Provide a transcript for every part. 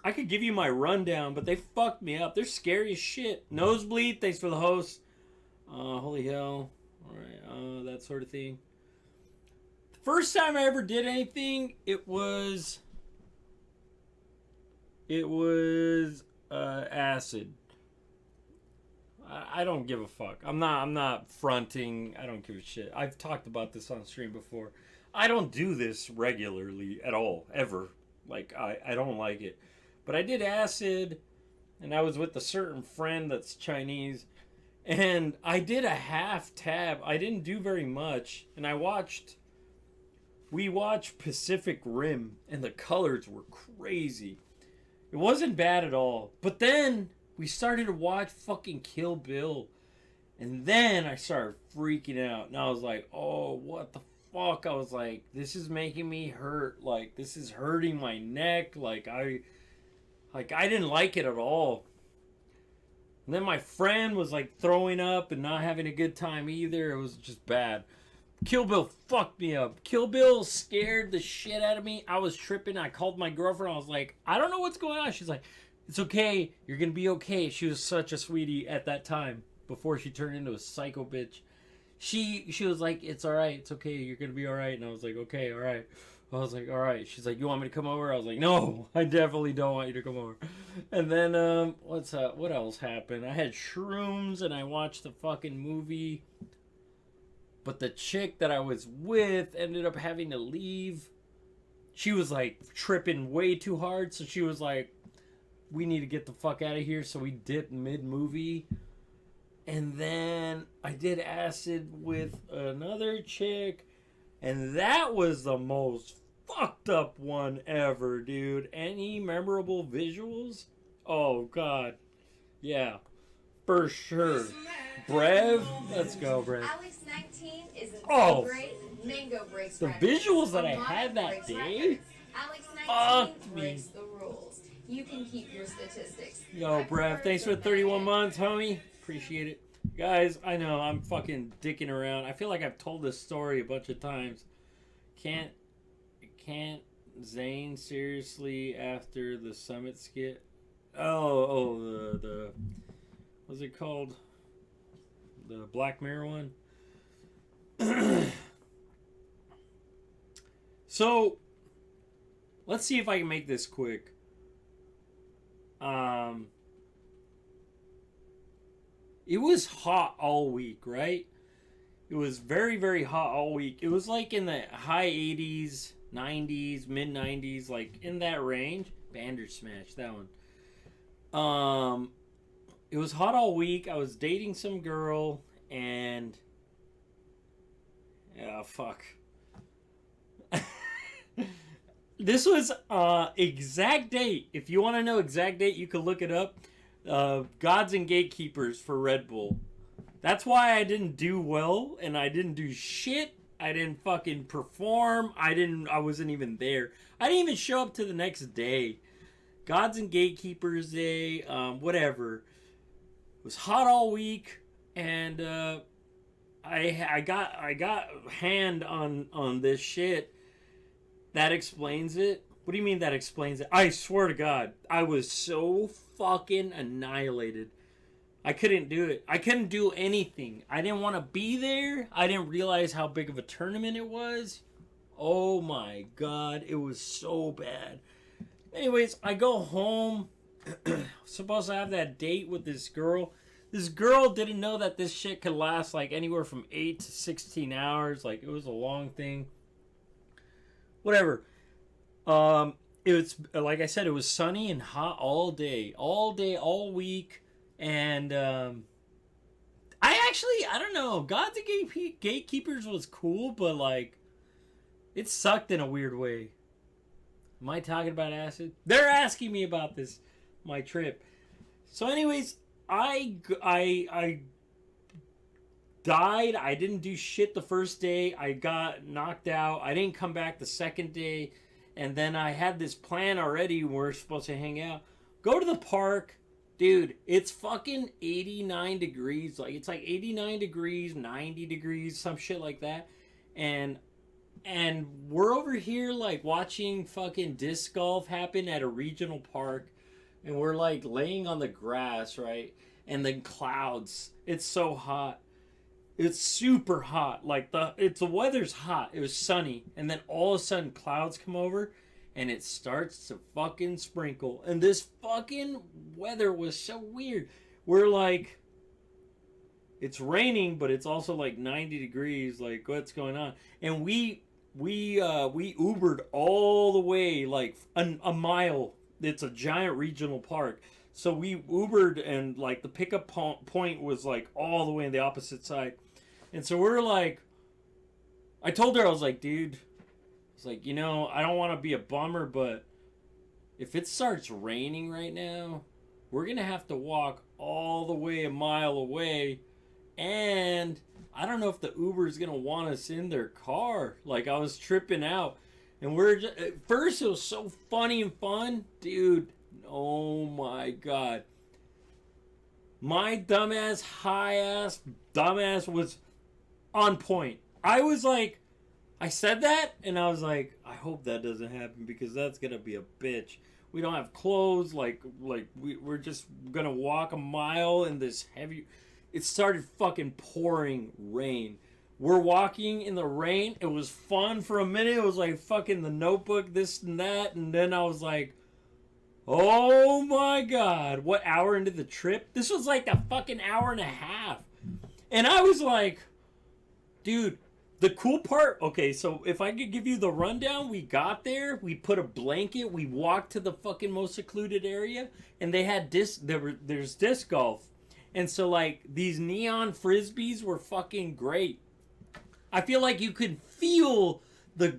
I could give you my rundown, but they fucked me up. They're scary as shit. Nosebleed, thanks for the host. Holy hell. Alright, that sort of thing. The first time I ever did anything, it was acid. I don't give a fuck. I'm not fronting. I don't give a shit. I've talked about this on stream before. I don't do this regularly at all, ever. Like, I don't like it. But I did acid, and I was with a certain friend that's Chinese, and I did a half tab. I didn't do very much, and we watched Pacific Rim, and the colors were crazy. It wasn't bad at all. But then we started to watch fucking Kill Bill, and then I started freaking out, and I was like, oh, what the fuck? I was like, this is making me hurt. Like, this is hurting my neck. Like, I didn't like it at all. And then my friend was like throwing up and not having a good time either. It was just bad. Kill Bill fucked me up. Kill Bill scared the shit out of me. I was tripping. I called my girlfriend. I was like, I don't know what's going on. She's like, it's okay. You're going to be okay. She was such a sweetie at that time before she turned into a psycho bitch. She was like, it's all right. It's okay. You're going to be all right. And I was like, okay, all right. I was like, all right. She's like, you want me to come over? I was like, no, I definitely don't want you to come over. And then, what else happened? I had shrooms and I watched the fucking movie. But the chick that I was with ended up having to leave. She was like tripping way too hard. So she was like, we need to get the fuck out of here. So we dipped mid-movie. And then I did acid with another chick. And that was the most fucked up one ever, dude. Any memorable visuals? Oh, God. Yeah. For sure. Brev? Let's go, Brev. Alex19 is an great mango breaks the visuals that I had that day? Alex19 breaks the rules. You can keep your statistics. Yo, Brev, thanks for 31 months, homie. Appreciate it. Guys, I know I'm fucking dicking around. I feel like I've told this story a bunch of times. Can't Zane seriously after the summit skit? The what's it called? The Black Mirror one. So, let's see if I can make this quick. It was hot all week, right? It was very, very hot all week. It was like in the high 80s, 90s, mid 90s, like in that range. Bandersnatch, that one. It was hot all week. I was dating some girl, and yeah, fuck. This was exact date. If you want to know exact date, you can look it up. Gods and Gatekeepers for Red Bull. That's why I didn't do well, and I didn't do shit. I didn't fucking perform. I wasn't even there. I didn't even show up to the next day. Gods and Gatekeepers Day, whatever. It was hot all week, and I got hand on this shit. That explains it. What do you mean that explains it? I swear to God, I was so fucking annihilated. I couldn't do it. I couldn't do anything. I didn't want to be there. I didn't realize how big of a tournament it was. Oh my God, it was so bad. Anyways, I go home. Supposed to have that date with this girl. This girl didn't know that this shit could last like anywhere from 8 to 16 hours. Like, it was a long thing. Whatever. It was, like I said, it was sunny and hot all day, all week. And I don't know. Gods and Gatekeepers was cool, but like, it sucked in a weird way. Am I talking about acid? They're asking me about this, my trip. So, anyways, I died. I didn't do shit the first day. I got knocked out. I didn't come back the second day. And then I had this plan already. We're supposed to hang out. Go to the park. Dude, it's fucking 89 degrees. Like, it's like 89 degrees, 90 degrees, some shit like that. And we're over here, like, watching fucking disc golf happen at a regional park. and we're like laying on the grass, right? And then clouds. It's so hot. It's super hot. Like the weather's hot. It was sunny, and then all of a sudden clouds come over, and it starts to fucking sprinkle. And this fucking weather was so weird. We're like, it's raining, but it's also like 90 degrees. Like, what's going on? And we Ubered all the way like a mile. It's a giant regional park. So we Ubered, and like the pickup point was like all the way on the opposite side. And so we're like, I told her, I was like, dude, it's like, I don't want to be a bummer, but if it starts raining right now, we're going to have to walk all the way a mile away. And I don't know if the Uber is going to want us in their car. Like, I was tripping out. And at first it was so funny and fun. Dude, oh my God. My dumbass, high-ass, dumbass was on point. I was like, I said that, and I was like, I hope that doesn't happen, because that's going to be a bitch. We don't have clothes. We're just going to walk a mile in this heavy... It started fucking pouring rain. We're walking in the rain. It was fun for a minute. It was like fucking The Notebook, this and that. And then I was like, oh my God. What hour into the trip? This was like a fucking hour and a half. And I was like, dude, the cool part. Okay, so if I could give you the rundown, we got there. We put a blanket. We walked to the fucking most secluded area. And they had there's disc golf. And so, like, these neon frisbees were fucking great. I feel like you could feel the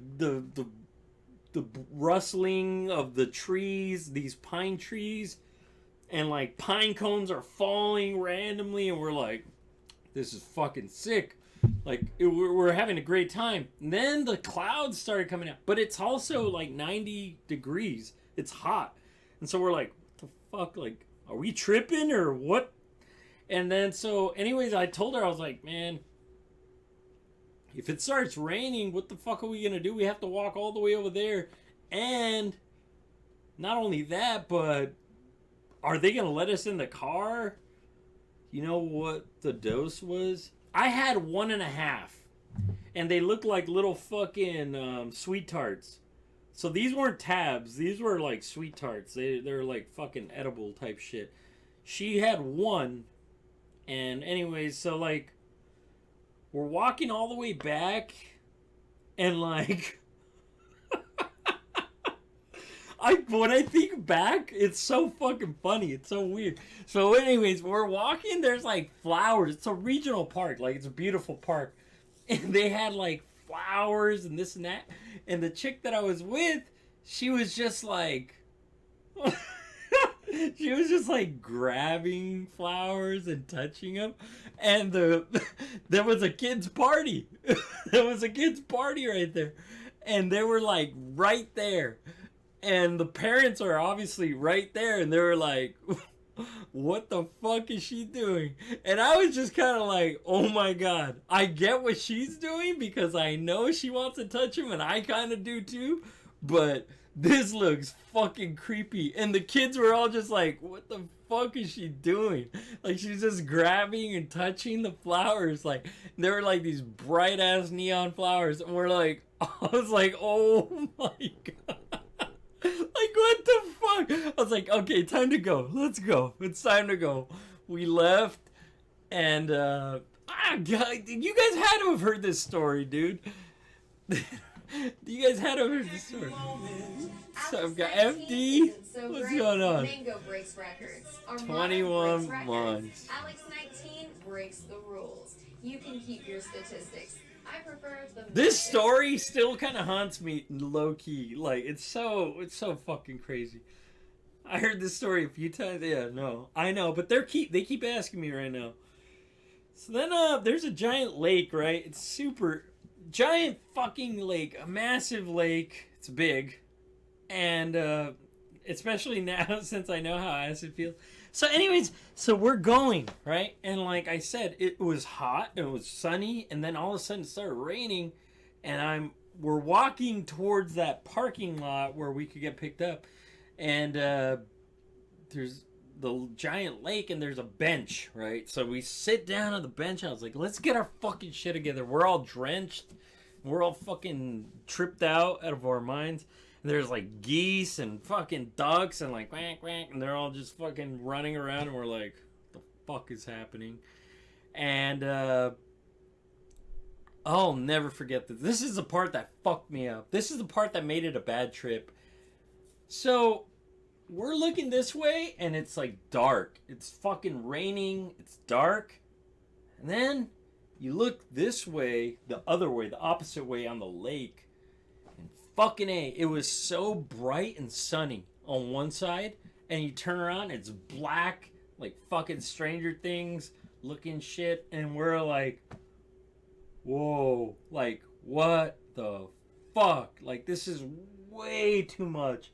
rustling of the trees, these pine trees, and, like, pine cones are falling randomly, and we're like, this is fucking sick. Like, we're having a great time. And then the clouds started coming out. But it's also, like, 90 degrees. It's hot. And so we're like, what the fuck? Like, are we tripping or what? And then, so, anyways, I told her, I was like, man, if it starts raining, what the fuck are we going to do? We have to walk all the way over there. And not only that, but are they going to let us in the car? You know what the dose was? I had 1.5. And they looked like little fucking sweet tarts. So these weren't tabs. These were like sweet tarts. They're like fucking edible type shit. She had 1. And anyways, so like, we're walking all the way back, and like, when I think back, it's so fucking funny. It's so weird. So anyways, we're walking, there's like flowers. It's a regional park. Like, it's a beautiful park. And they had like flowers and this and that. And the chick that I was with, she was just like... She was just like grabbing flowers and touching them, and there was a kids' party. There was a kids' party right there, and they were like right there, and the parents are obviously right there, and they were like, "What the fuck is she doing?" And I was just kind of like, "Oh my God, I get what she's doing, because I know she wants to touch him, and I kind of do too, but." This looks fucking creepy. And the kids were all just like, what the fuck is she doing? Like, she's just grabbing and touching the flowers. Like, there were like these bright ass neon flowers. And we're like, I was like, oh my God. Like, what the fuck? I was like, okay, time to go. Let's go. It's time to go. We left. And, God, you guys had to have heard this story, dude. You guys had to have heard this story. So I've got FD. So What's great. going on? Mango breaks records. 21 months. Alex19 breaks the rules. You can keep your statistics. I prefer the... This story still kind of haunts me low key. Like, it's so fucking crazy. I heard this story a few times. Yeah, no, I know, but they keep asking me right now. So then, there's a giant lake, right? It's super giant fucking lake, a massive lake. It's big, and especially now since I know how acid feels. So, anyways, so we're going right, and like I said, it was hot, it was sunny, and then all of a sudden it started raining, and we're walking towards that parking lot where we could get picked up, and there's the giant lake and there's a bench, right? So we sit down on the bench. I was like, let's get our fucking shit together. We're all drenched. We're all fucking tripped out of our minds. And there's like geese and fucking ducks and like quack quack, and they're all just fucking running around, and we're like, what the fuck is happening? And I'll never forget this. This is the part that fucked me up. This is the part that made it a bad trip. So we're looking this way and it's like dark. It's fucking raining. It's dark. And then you look this way, the other way, the opposite way on the lake. And fucking A, it was so bright and sunny on one side. And you turn around, it's black, like fucking Stranger Things looking shit. And we're like, whoa, like what the fuck? Like this is way too much.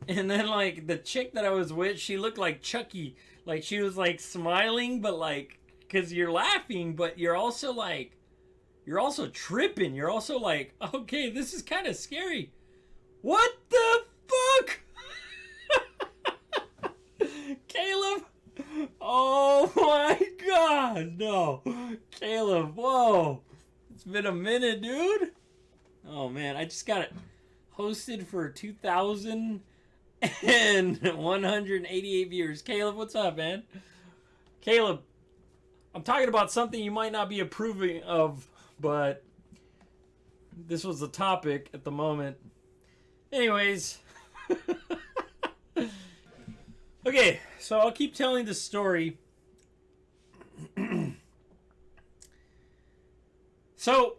And then, like, the chick that I was with, she looked like Chucky. Like, she was, like, smiling, but, like, because you're laughing, but you're also, like, you're also tripping. You're also, like, okay, this is kind of scary. What the fuck? Caleb? Oh, my God. No. Caleb, whoa. It's been a minute, dude. Oh, man, I just got it hosted for 2,188 viewers. Caleb, what's up, man? Caleb, I'm talking about something you might not be approving of, but this was the topic at the moment. Anyways. Okay, so I'll keep telling the story. So,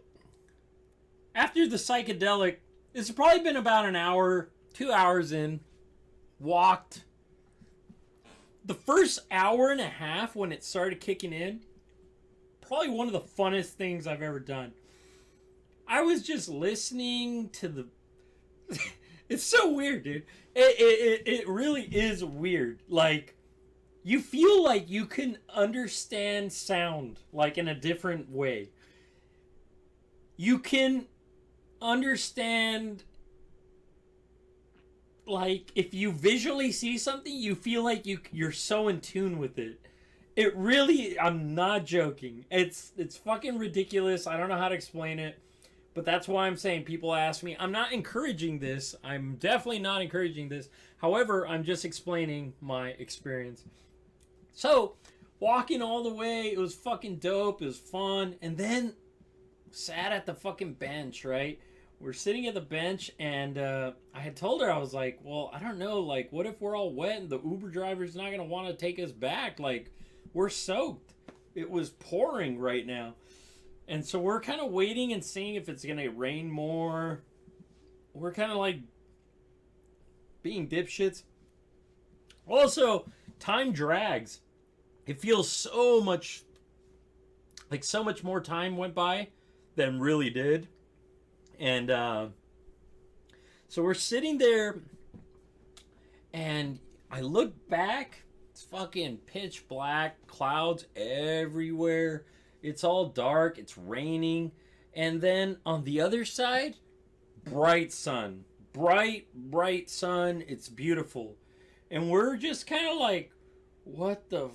after the psychedelic, it's probably been about an hour, 2 hours in. Walked. The first hour and a half when it started kicking in, probably one of the funnest things I've ever done. I was just listening to the... It's so weird, dude. It really is weird. Like, you feel like you can understand sound, like, in a different way. You can understand... Like, if you visually see something, you feel like you're so in tune with it. It really, I'm not joking. It's fucking ridiculous. I don't know how to explain it. But that's why I'm saying people ask me. I'm not encouraging this. I'm definitely not encouraging this. However, I'm just explaining my experience. So, walking all the way, it was fucking dope. It was fun. And then, sat at the fucking bench, right? We're sitting at the bench, and I had told her, I was like, well, I don't know, like, what if we're all wet and the Uber driver's not going to want to take us back? Like, we're soaked. It was pouring right now. And so we're kind of waiting and seeing if it's going to rain more. We're kind of like being dipshits. Also, time drags. It feels so much, like so much more time went by than really did. And so we're sitting there, and I look back. It's fucking pitch black, clouds everywhere. It's all dark. It's raining. And then on the other side, bright sun. Bright, bright sun. It's beautiful. And we're just kind of like, what the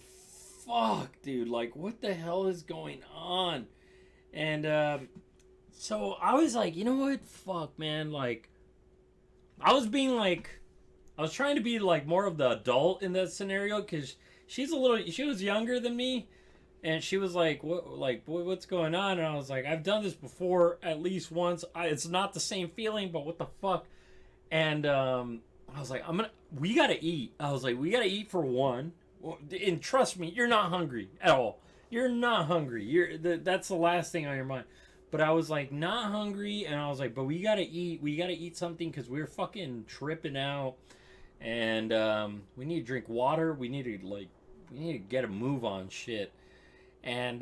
fuck, dude? Like, what the hell is going on? And, so I was like, you know what? Fuck, man. Like, I was trying to be like more of the adult in that scenario because she was younger than me, and she was like, what's going on? And I was like, I've done this before at least once. It's not the same feeling, but what the fuck? And I was like, we gotta eat. I was like, we gotta eat for one. And trust me, you're not hungry at all. You're not hungry. That's the last thing on your mind. But I was like, not hungry, and I was like, but we gotta eat. We gotta eat something because we're fucking tripping out, and we need to drink water. We need to get a move on shit. And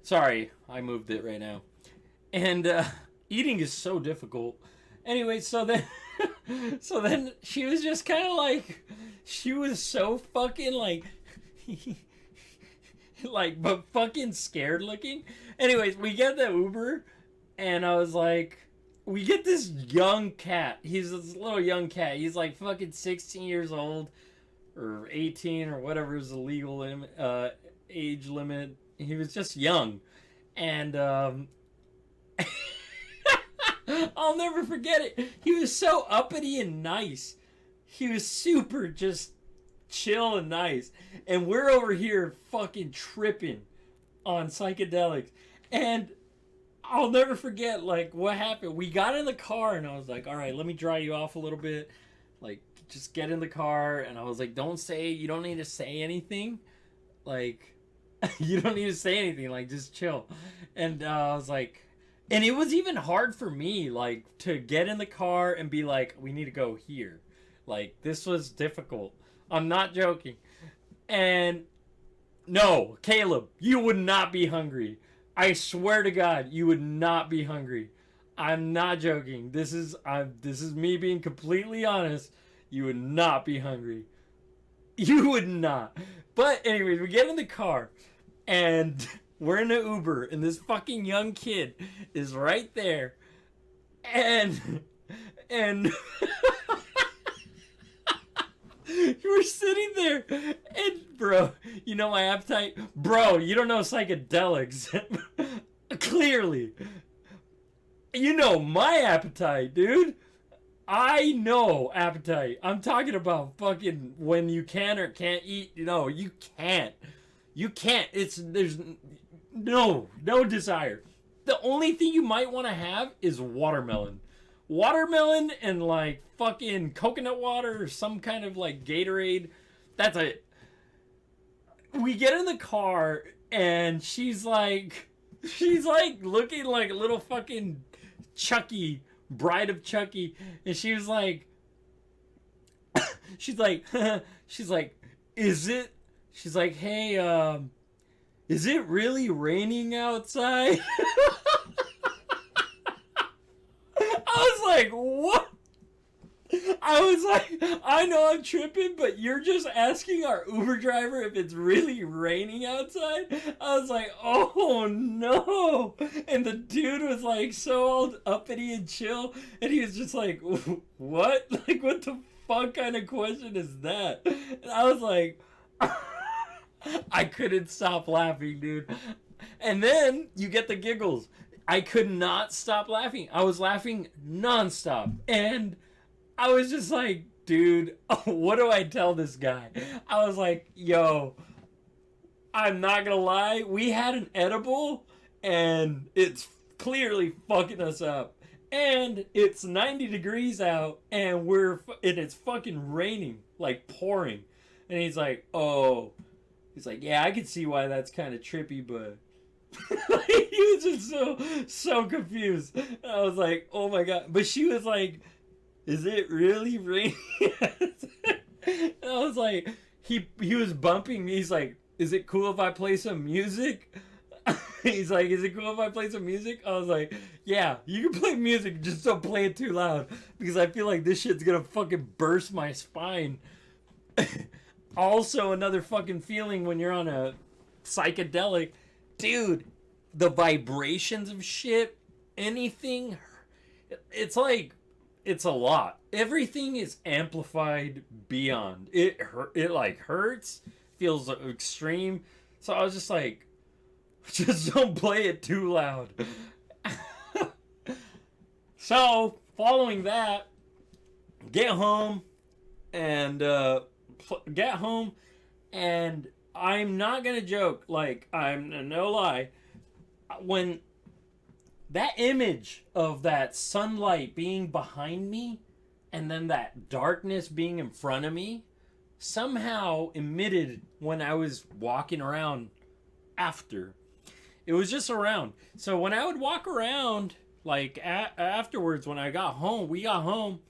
sorry, I moved it right now. And eating is so difficult. Anyway, so then she was just kind of like, she was so fucking like. Like, but fucking scared looking. Anyways, we get the Uber, and I was like, we get this young cat. He's this little young cat. He's like fucking 16 years old or 18 or whatever is the legal age limit. He was just young. And I'll never forget it. He was so uppity and nice. He was super just chill and nice. And we're over here fucking tripping on psychedelics. And I'll never forget, like, what happened. We got in the car, and I was like, all right, let me dry you off a little bit. Like, just get in the car. And I was like, you don't need to say anything. Like, you don't need to say anything. Like, just chill. And I was like, and it was even hard for me, like, to get in the car and be like, we need to go here. Like, this was difficult. I'm not joking. And no, Caleb, you would not be hungry. I swear to God, you would not be hungry. I'm not joking. This is me being completely honest. You would not be hungry. You would not. But anyways, we get in the car and we're in an Uber and this fucking young kid is right there. And we're sitting there, and bro, you know my appetite? Bro, you don't know psychedelics. Clearly. You know my appetite, dude. I know appetite. I'm talking about fucking when you can or can't eat. No, you can't. You can't. There's no desire. The only thing you might want to have is watermelon. Watermelon and like fucking coconut water or some kind of like Gatorade. That's it. We get in the car and she's like looking like a little fucking Chucky, bride of Chucky, and she was like, she's like, is it? She's like, hey, is it really raining outside? I was like, what? I was like, I know I'm tripping, but you're just asking our Uber driver if it's really raining outside? I was like, oh no. And the dude was like so all uppity and chill, and he was just like, what? Like, what the fuck kind of question is that? And I was like, I couldn't stop laughing, dude. And then you get the giggles. I could not stop laughing. I was laughing nonstop. And I was just like, dude, what do I tell this guy? I was like, yo, I'm not gonna lie. We had an edible, and it's clearly fucking us up. And it's 90 degrees out, and it's fucking raining, like pouring. And he's like, oh. He's like, yeah, I can see why that's kind of trippy, but... he was just so confused. And I was like, oh my God. But she was like, is it really raining? And I was like, he was bumping me. He's like, is it cool if I play some music? He's like, is it cool if I play some music? I was like, yeah, you can play music, just don't play it too loud, because I feel like this shit's gonna fucking burst my spine. Also, another fucking feeling when you're on a psychedelic, dude, the vibrations of shit, anything, it's like, it's a lot. Everything is amplified beyond. It like hurts, feels extreme. So I was just like, just don't play it too loud. So, following that, get home, and I'm not gonna joke, like, I'm no lie, when that image of that sunlight being behind me and then that darkness being in front of me somehow emitted when I was walking around after. It was just around. So when I would walk around, like, afterwards, when we got home,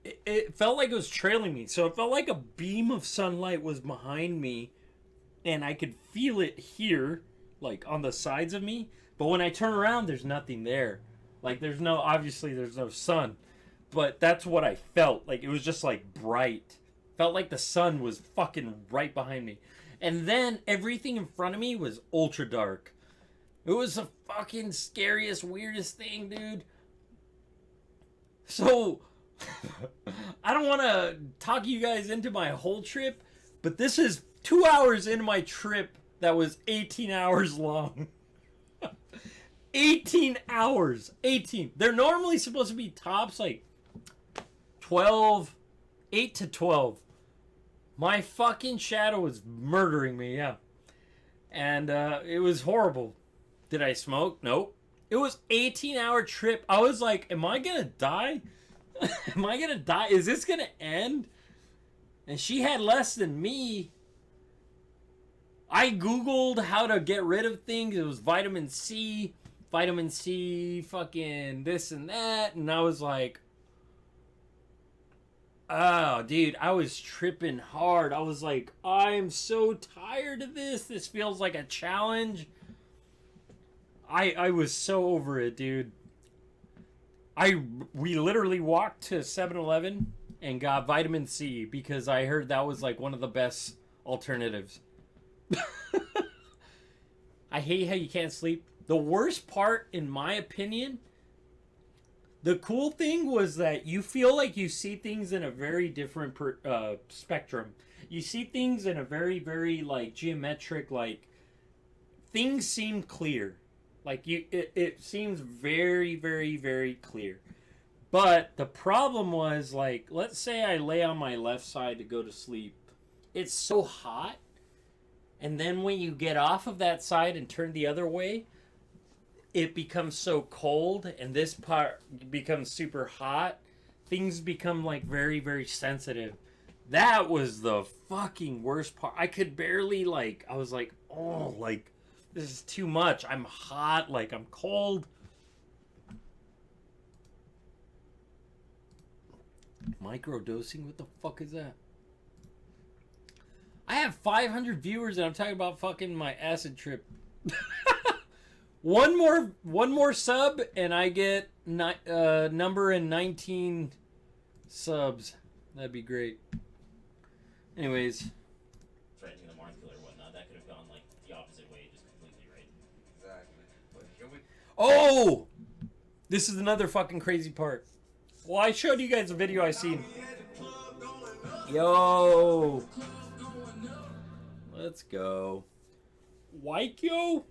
it felt like it was trailing me. So it felt like a beam of sunlight was behind me, and I could feel it here, like on the sides of me. But when I turn around, there's nothing there. Like, obviously there's no sun. But that's what I felt. Like, it was just like bright. Felt like the sun was fucking right behind me. And then everything in front of me was ultra dark. It was the fucking scariest, weirdest thing, dude. So, I don't want to talk you guys into my whole trip, but this is 2 hours into my trip that was 18 hours long. 18 hours. 18. They're normally supposed to be tops like 12, 8 to 12. My fucking shadow was murdering me, yeah. And it was horrible. Did I smoke? Nope. It was 18-hour trip. I was like, am I going to die? Am I going to die? Is this going to end? And she had less than me. I Googled how to get rid of things. It was vitamin C, fucking this and that. And I was like, oh, dude, I was tripping hard. I was like, I'm so tired of this. This feels like a challenge. I was so over it, dude. We literally walked to 7-Eleven and got vitamin C because I heard that was like one of the best alternatives. I hate how you can't sleep. The worst part, in my opinion, the cool thing was that you feel like you see things in a very different spectrum. You see things in a very, very like geometric, like things seem clear. Like it seems very, very, very clear. But the problem was, like, let's say I lay on my left side to go to sleep. It's so hot. And then when you get off of that side and turn the other way, it becomes so cold. And this part becomes super hot. Things become, like, very, very sensitive. That was the fucking worst part. I could barely, like, I was like, oh, like, this is too much. I'm hot, like, I'm cold. Microdosing? What the fuck is that? I have 500 viewers and I'm talking about fucking my acid trip. one more sub and I get number and 19 subs. That'd be great. Anyways. Threatening the Mars killer or whatnot, that could have gone like the opposite way, just completely, right? Exactly. But here we... Oh! This is another fucking crazy part. Well, I showed you guys a video I seen. Yo! Let's go. Waikyo?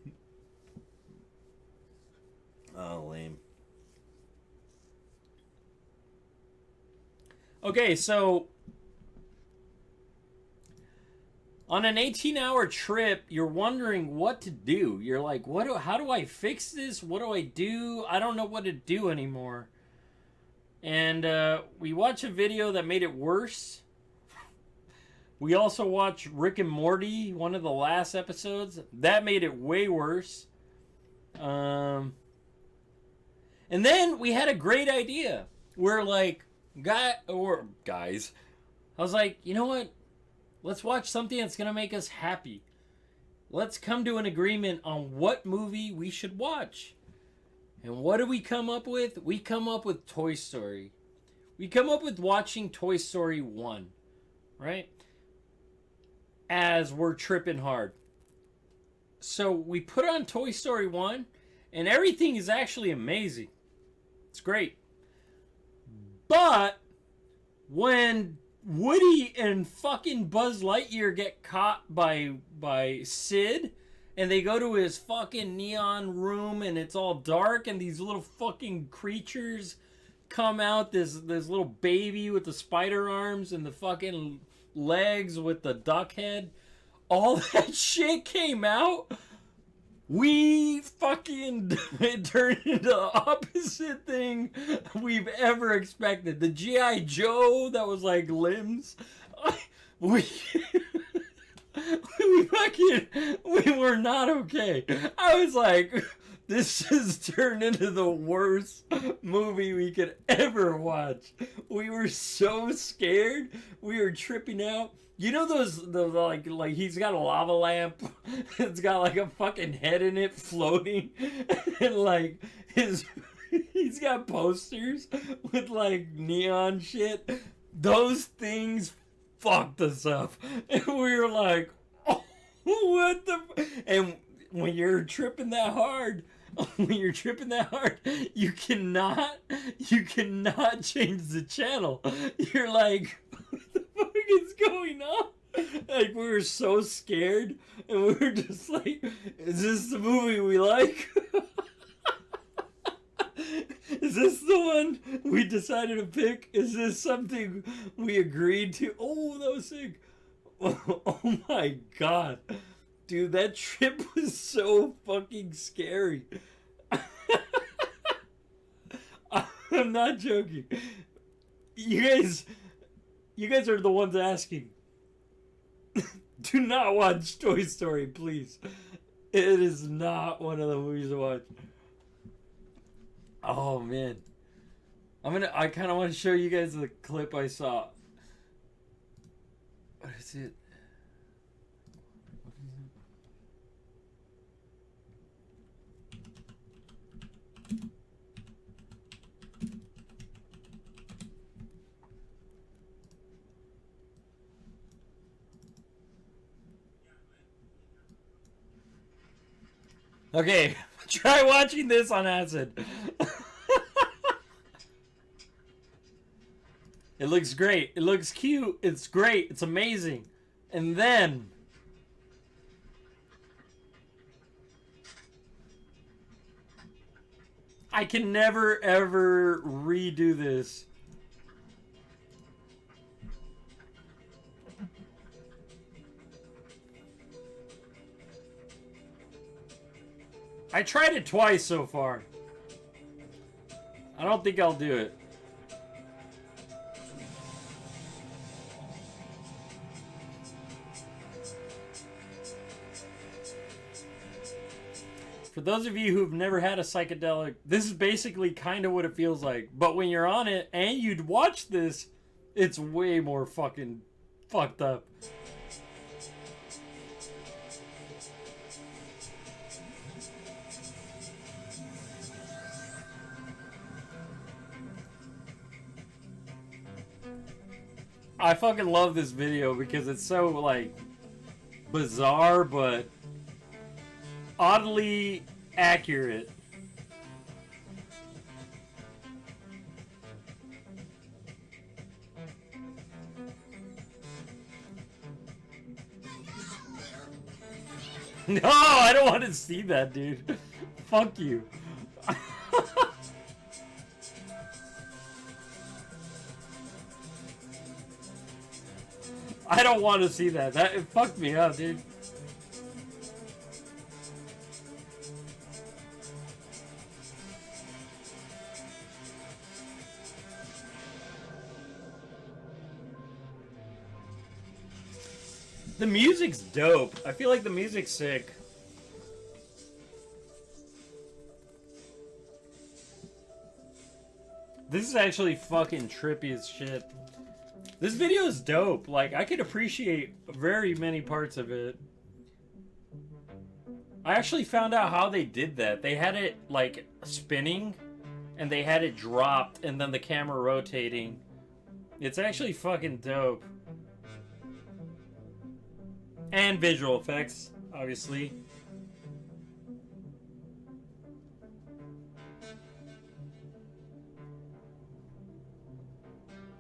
Oh, lame. Okay, so on an 18-hour trip, you're wondering what to do. You're like, how do I fix this? What do I do? I don't know what to do anymore. And we watched a video that made it worse. We also watched Rick and Morty, one of the last episodes. That made it way worse. And then we had a great idea. We're like, guys. I was like, you know what? Let's watch something that's going to make us happy. Let's come to an agreement on what movie we should watch. And what do we come up with? We come up with Toy Story. We come up with watching Toy Story 1. Right? As we're tripping hard. So we put on Toy Story 1. And everything is actually amazing. It's great. But when Woody and fucking Buzz Lightyear get caught by Sid, and they go to his fucking neon room and it's all dark and these little fucking creatures come out, this little baby with the spider arms and the fucking legs with the duck head, all that shit came out. We fucking it turned into the opposite thing we've ever expected. The G.I. Joe that was like limbs. We were not okay. I was like, this has turned into the worst movie we could ever watch. We were so scared. We were tripping out. You know like he's got a lava lamp. It's got like a fucking head in it floating, and like he's got posters with like neon shit. Those things fucked us up, and we were like, oh, what the? And when you're tripping that hard, when you're tripping that hard, you cannot change the channel. You're like, what the fuck is going on? Like, we were so scared, and we were just like, is this the movie we like? Is this the one we decided to pick? Is this something we agreed to? Oh, that was sick. Oh my god. Dude, that trip was so fucking scary. I'm not joking. You guys are the ones asking. Do not watch Toy Story, please. It is not one of the movies to watch. Oh man. I kind of want to show you guys the clip I saw. What is it? Okay, try watching this on acid. It looks great. It looks cute. It's great. It's amazing. And then I can never ever redo this. I tried it twice so far. I don't think I'll do it. For those of you who've never had a psychedelic, this is basically kind of what it feels like. But when you're on it and you'd watch this, it's way more fucking fucked up. I fucking love this video because it's so, like, bizarre, but oddly accurate. No, I don't want to see that, dude. Fuck you. I don't want to see that. It fucked me up, dude. The music's dope. I feel like the music's sick. This is actually fucking trippy as shit. This video is dope. Like, I could appreciate very many parts of it. I actually found out how they did that. They had it, like, spinning, and they had it dropped, and then the camera rotating. It's actually fucking dope. And visual effects, obviously.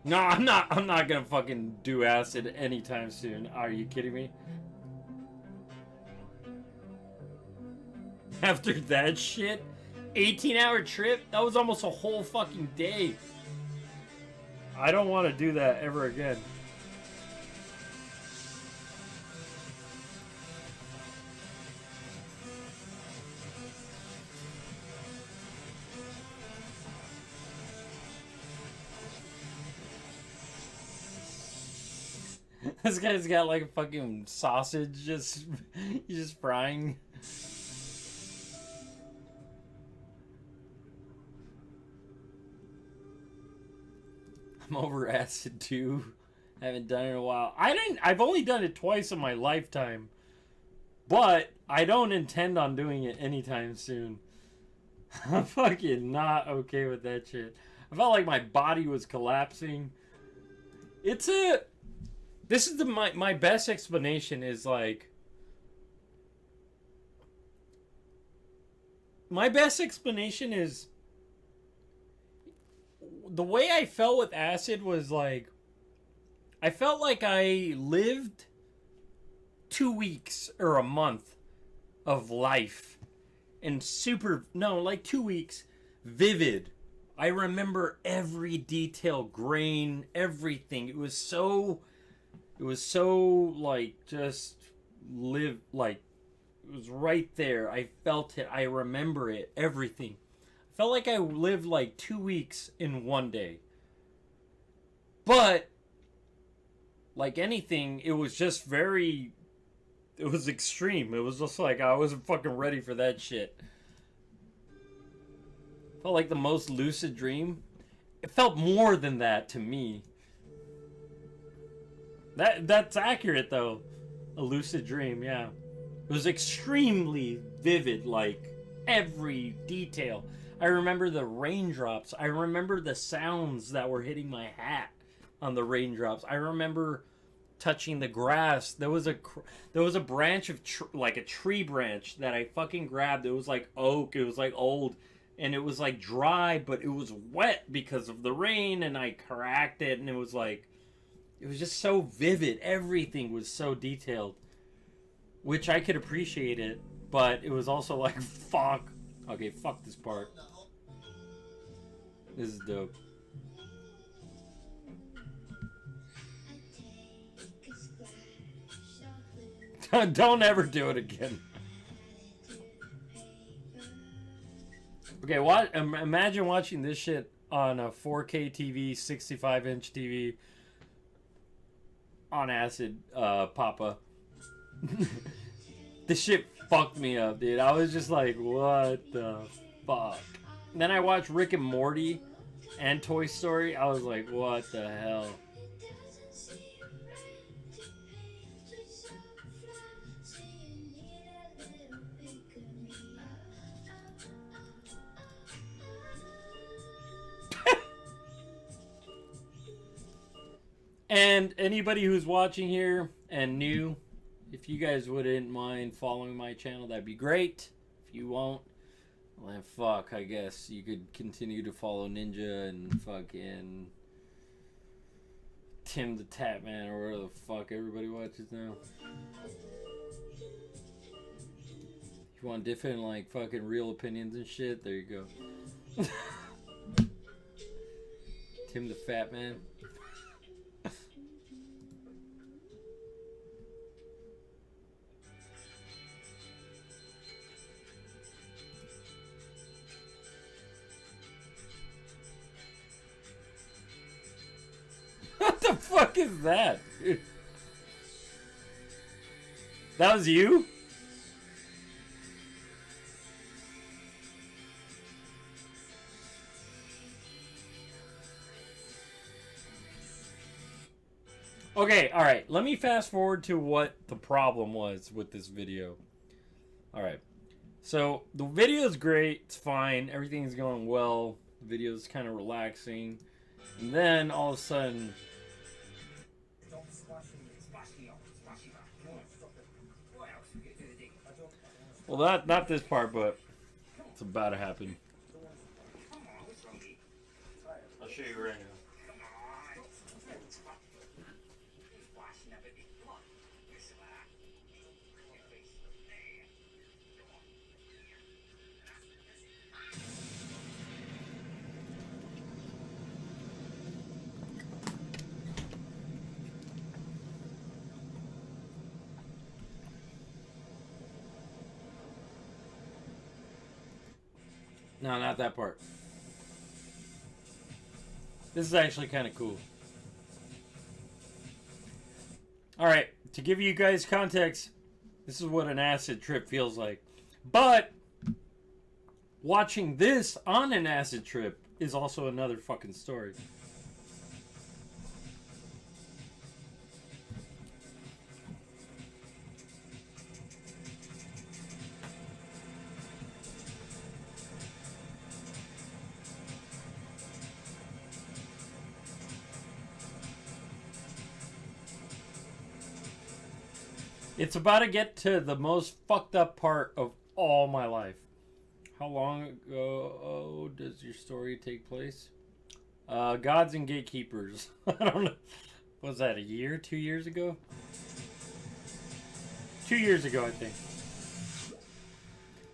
No, I'm not gonna fucking do acid anytime soon. Are you kidding me? After that shit, 18-hour trip, that was almost a whole fucking day. I don't want to do that ever again. This guy's got like a fucking sausage, he's just frying. I'm over acid too. Haven't done it in a while. I've only done it twice in my lifetime. But I don't intend on doing it anytime soon. I'm fucking not okay with that shit. I felt like my body was collapsing. This is my best explanation is like my best explanation is the way I felt with acid was like I felt like I lived 2 weeks or a month of life and like 2 weeks vivid. I remember every detail, grain, everything. It was so like just live like it was right there. I felt it. I remember it. Everything. I felt like I lived like 2 weeks in one day. But like anything, it was just very. It was extreme. It was just like I wasn't fucking ready for that shit. Felt like the most lucid dream. It felt more than that to me. That's accurate though. A lucid dream, yeah. It was extremely vivid, like every detail. I remember the raindrops. I remember the sounds that were hitting my hat on the raindrops. I remember touching the grass. There was a branch of like a tree branch that I fucking grabbed. It was like oak. It was like old, and it was like dry, but it was wet because of the rain. And I cracked it, and it was just so vivid. Everything was so detailed, which I could appreciate it, but it was also like fuck. Okay, fuck this part. This is dope. Don't ever do it again. Okay, imagine watching this shit on a 4K TV, 65-inch TV on acid, Papa. This shit fucked me up, dude. I was just like, what the fuck? And then I watched Rick and Morty and Toy Story. I was like, what the hell? And anybody who's watching here and new, if you guys wouldn't mind following my channel, that'd be great. If you won't, well, then fuck, I guess you could continue to follow Ninja and fucking Tim the Tap Man or whatever the fuck everybody watches now. If you want different, like, fucking real opinions and shit, there you go. Tim the Fat Man. What the fuck is that, dude? That was you? Okay, alright. Let me fast forward to what the problem was with this video. Alright. So, the video is great. It's fine. Everything's going well. The video is kind of relaxing. And then, all of a sudden... Well, not this part, but it's about to happen. I'll show you right now. No, not that part. This is actually kind of cool. Alright, to give you guys context, this is what an acid trip feels like. But, watching this on an acid trip is also another fucking story. It's about to get to the most fucked up part of all my life. How long ago does your story take place? Gods and Gatekeepers. I don't know. Was that a year? 2 years ago? 2 years ago, I think.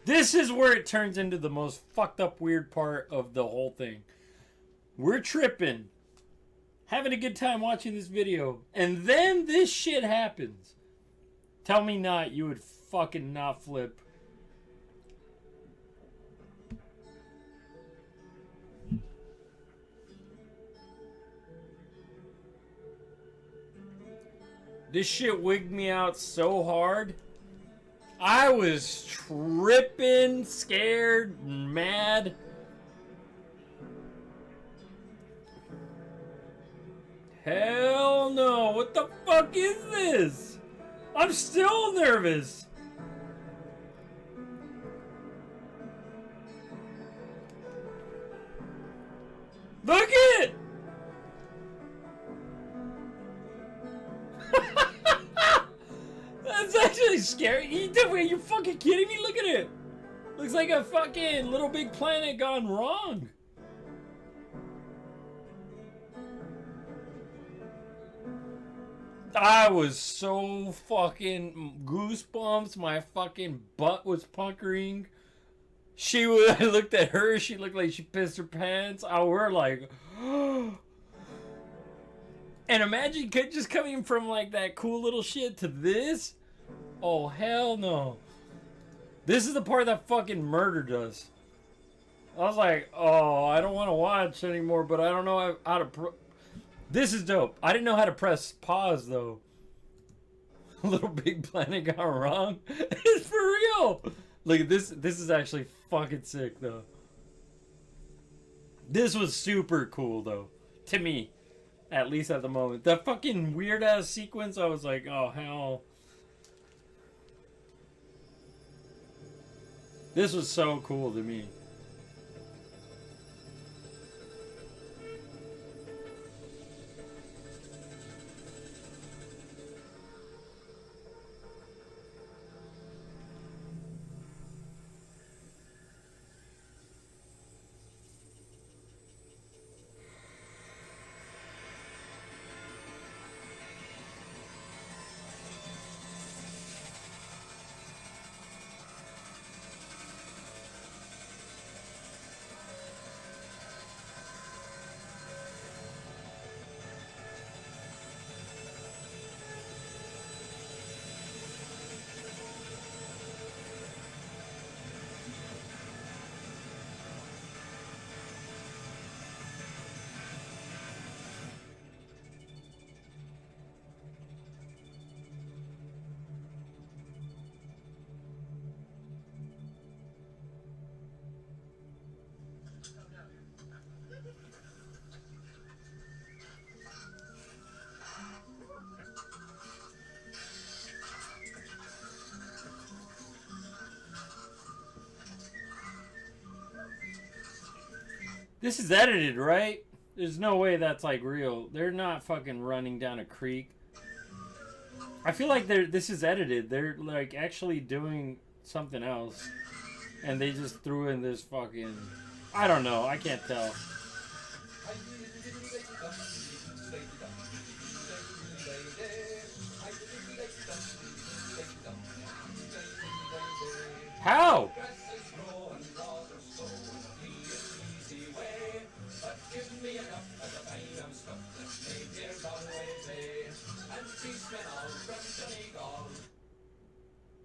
This is where it turns into the most fucked up weird part of the whole thing. We're tripping. Having a good time watching this video. And then this shit happens. Tell me not, you would fucking not flip. This shit wigged me out so hard. I was tripping, scared, mad. Hell no. What the fuck is this? I'm still nervous. Look at it. That's actually scary. Are you fucking kidding me? Look at it. Looks like a fucking Little Big Planet gone wrong. I was so fucking goosebumps. My fucking butt was puckering. I looked at her. She looked like she pissed her pants. We're like, and imagine just coming from like that cool little shit to this. Oh, hell no. This is the part that fucking murdered us. I was like, oh, I don't want to watch anymore, but I don't know how to... This is dope. I didn't know how to press pause, though. Little Big Planet gone wrong. It's for real. Look at this. This is actually fucking sick, though. This was super cool, though. To me. At least at the moment. The fucking weird-ass sequence, I was like, oh, hell... This was so cool to me. This is edited, right? There's no way that's like real. They're not fucking running down a creek. I feel like this is edited. They're like actually doing something else. And they just threw in this fucking... I don't know. I can't tell. How?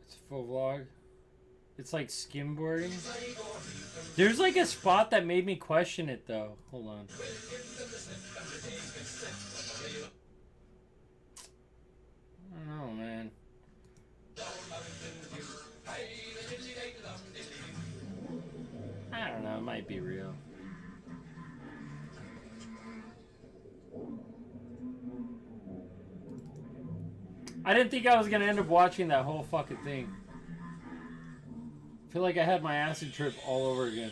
It's a full vlog. It's like skimboarding. There's like a spot that made me question it though. Hold on. I don't know, man. I don't know, it might be real. I didn't think I was gonna end up watching that whole fucking thing. I feel like I had my acid trip all over again.